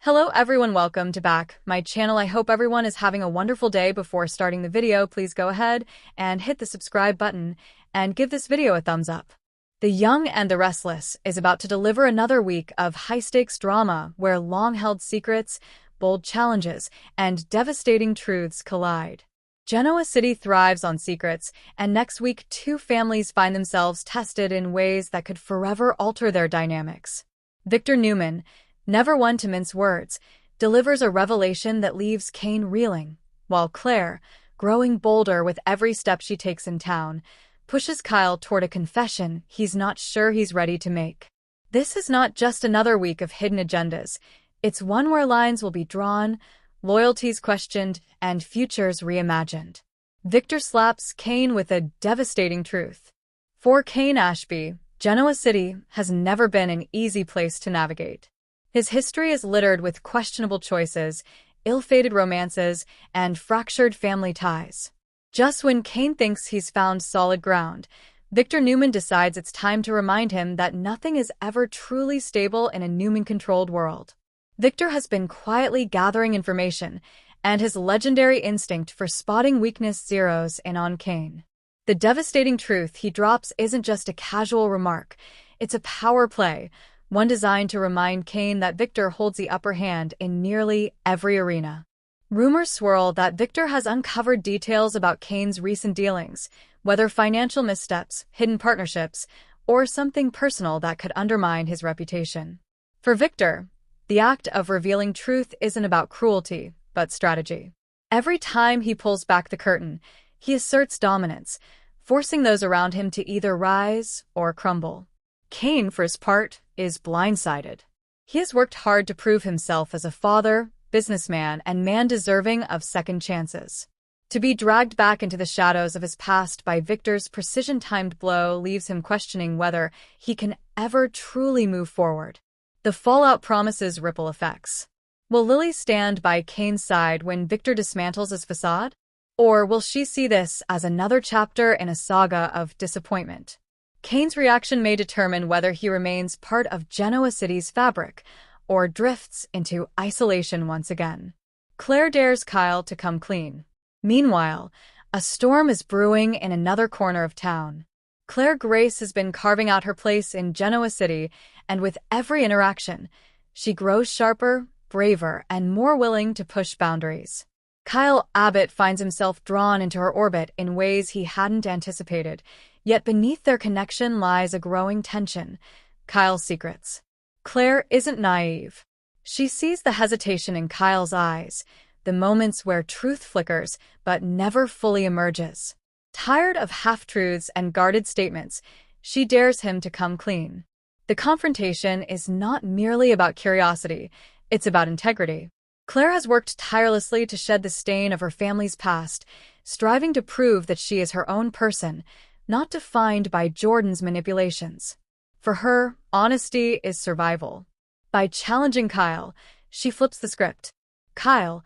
Hello everyone, welcome to back my channel. I hope everyone is having a wonderful day. Before starting the video, please go ahead and hit the subscribe button and give this video a thumbs up. The Young and the Restless is about to deliver another week of high-stakes drama where long-held secrets, bold challenges, and devastating truths collide. Genoa City thrives on secrets, and next week two families find themselves tested in ways that could forever alter their dynamics. Victor Newman, never one to mince words, delivers a revelation that leaves Kane reeling, while Claire, growing bolder with every step she takes in town, pushes Kyle toward a confession he's not sure he's ready to make. This is not just another week of hidden agendas. It's one where lines will be drawn, loyalties questioned, and futures reimagined. Victor slaps Kane with a devastating truth. For Kane Ashby, Genoa City has never been an easy place to navigate. His history is littered with questionable choices, ill-fated romances, and fractured family ties. Just when Kane thinks he's found solid ground, Victor Newman decides it's time to remind him that nothing is ever truly stable in a Newman-controlled world. Victor has been quietly gathering information, and his legendary instinct for spotting weakness zeroes in on Kane. The devastating truth he drops isn't just a casual remark, it's a power play, one designed to remind Kane that Victor holds the upper hand in nearly every arena. Rumors swirl that Victor has uncovered details about Kane's recent dealings, whether financial missteps, hidden partnerships, or something personal that could undermine his reputation. For Victor, the act of revealing truth isn't about cruelty, but strategy. Every time he pulls back the curtain, he asserts dominance, forcing those around him to either rise or crumble. Kane, for his part, is blindsided. He has worked hard to prove himself as a father, businessman, and man deserving of second chances. To be dragged back into the shadows of his past by Victor's precision-timed blow leaves him questioning whether he can ever truly move forward. The fallout promises ripple effects. Will Lily stand by Kane's side when Victor dismantles his facade? Or will she see this as another chapter in a saga of disappointment? Kane's reaction may determine whether he remains part of Genoa City's fabric or drifts into isolation once again. Claire dares Kyle to come clean. Meanwhile, a storm is brewing in another corner of town. Claire Grace has been carving out her place in Genoa City, and with every interaction, she grows sharper, braver, and more willing to push boundaries. Kyle Abbott finds himself drawn into her orbit in ways he hadn't anticipated, yet beneath their connection lies a growing tension, Kyle's secrets. Claire isn't naive. She sees the hesitation in Kyle's eyes, the moments where truth flickers but never fully emerges. Tired of half-truths and guarded statements, she dares him to come clean. The confrontation is not merely about curiosity, it's about integrity. Claire has worked tirelessly to shed the stain of her family's past, striving to prove that she is her own person, not defined by Jordan's manipulations. For her, honesty is survival. By challenging Kyle, she flips the script. Kyle,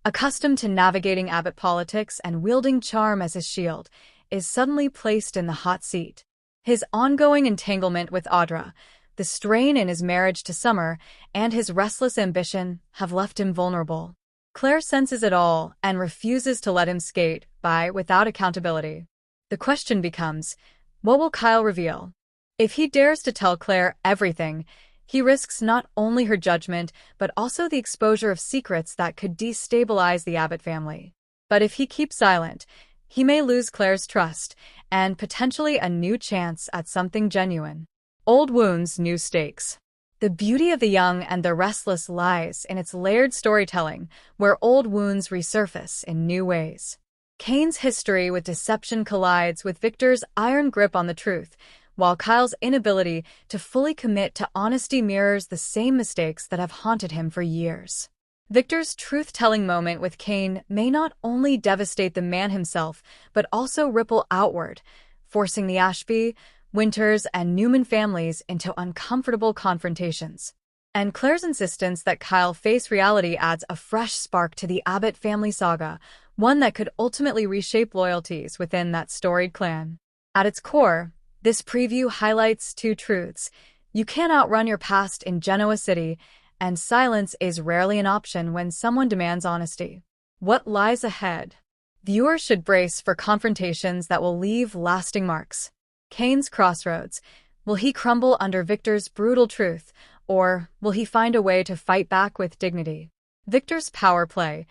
accustomed to navigating Abbott politics and wielding charm as his shield, is suddenly placed in the hot seat. His ongoing entanglement with Audra, the strain in his marriage to Summer, and his restless ambition have left him vulnerable. Claire senses it all and refuses to let him skate by without accountability. The question becomes, what will Kyle reveal? If he dares to tell Claire everything, he risks not only her judgment, but also the exposure of secrets that could destabilize the Abbott family. But if he keeps silent, he may lose Claire's trust and potentially a new chance at something genuine. Old wounds, new stakes. The beauty of The Young and the Restless lies in its layered storytelling, where old wounds resurface in new ways. Kane's history with deception collides with Victor's iron grip on the truth, while Kyle's inability to fully commit to honesty mirrors the same mistakes that have haunted him for years. Victor's truth-telling moment with Kane may not only devastate the man himself, but also ripple outward, forcing the Ashby, Winters, and Newman families into uncomfortable confrontations. And Claire's insistence that Kyle face reality adds a fresh spark to the Abbott family saga, one that could ultimately reshape loyalties within that storied clan. At its core, this preview highlights two truths. You can't outrun your past in Genoa City, and silence is rarely an option when someone demands honesty. What lies ahead? Viewers should brace for confrontations that will leave lasting marks. Kane's crossroads. Will he crumble under Victor's brutal truth, or will he find a way to fight back with dignity? Victor's power play.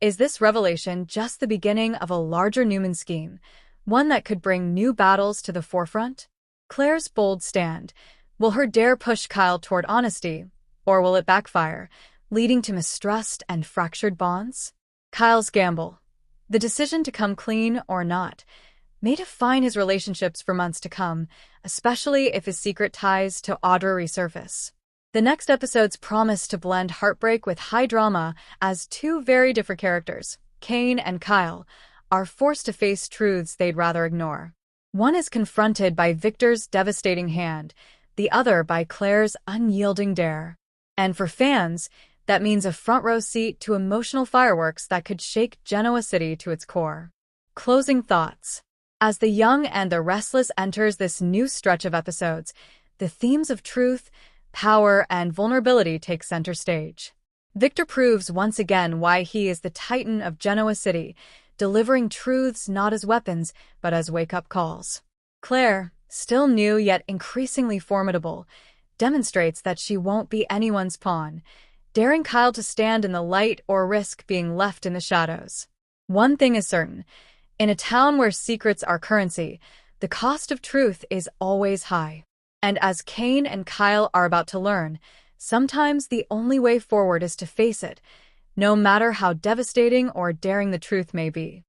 Is this revelation just the beginning of a larger Newman scheme, one that could bring new battles to the forefront? Claire's bold stand. Will her dare push Kyle toward honesty, or will it backfire, leading to mistrust and fractured bonds? Kyle's gamble. The decision to come clean or not may define his relationships for months to come, especially if his secret ties to Audra resurface. The next episodes promise to blend heartbreak with high drama as two very different characters, Kane and Kyle, are forced to face truths they'd rather ignore. One is confronted by Victor's devastating hand, the other by Claire's unyielding dare. And for fans, that means a front-row seat to emotional fireworks that could shake Genoa City to its core. Closing thoughts. As The Young and the Restless enters this new stretch of episodes, the themes of truth, power, and vulnerability take center stage. Victor proves once again why he is the Titan of Genoa City, delivering truths not as weapons, but as wake-up calls. Claire, still new yet increasingly formidable, demonstrates that she won't be anyone's pawn, daring Kyle to stand in the light or risk being left in the shadows. One thing is certain. In a town where secrets are currency, the cost of truth is always high. And as Kane and Kyle are about to learn, sometimes the only way forward is to face it, no matter how devastating or daring the truth may be.